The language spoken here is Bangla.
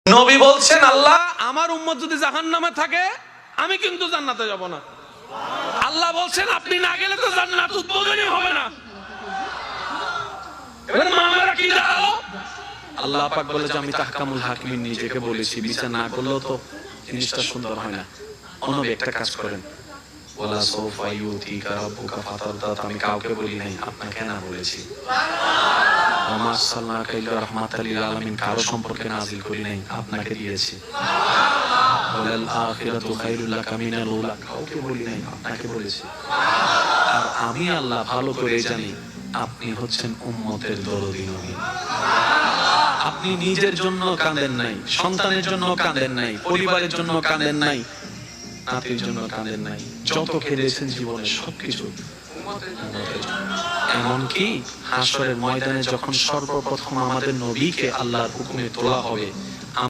নবী বলছেন, আল্লাহ আমার উম্মত যদি জাহান্নামে থাকে আমি কিন্তু জান্নাতে যাব না। আল্লাহ বলছেন আপনি না গেলে তো জান্নাত উদ্বোধনই হবে না। এবার মামলাটা কি দাঁড়ালো? আল্লাহ পাক বলে যে আমি তাহকামুল হাকিমিন নিজেকে বলেছি, বিচার না করলেও তো জিনিসটা সুন্দর হয় না। অনবী একটা কাজ করেন, ওয়ালা সাউফা ইউতিকা রাব্বুকা ফাতারদা, আমি কাউকে বলি নাই, আপনাকে না বলেছি। ওয়া মা আরসালনাকা ইল্লা রাহমাতাল লিল আলামিন, কারো সম্পর্কে নাজিল করি নাই, আপনাকে দিয়েছি। ওয়ালাল আখিরাতু খায়রুল লাকা মিনাল উলা, কাউকে বলি নাই, আপনাকে বলেছি। আর আমি আল্লাহ ভালো করে জানি আপনি হচ্ছেন উম্মতের দরদী নবী। আপনি নিজের জন্য কাঁদেন নাই, সন্তানের জন্য কাঁদেন নাই, পরিবারের জন্য কাঁদেন নাই, নাতির জন্য কাঁদেন নাই, যত কেঁদেছেন জীবনে সবকিছু উম্মতের জন্য। এমনকি হাশরের ময়দানে যখন সর্বপ্রথম আমাদের নবীকে আল্লাহর হুকুমে তোলা হবে,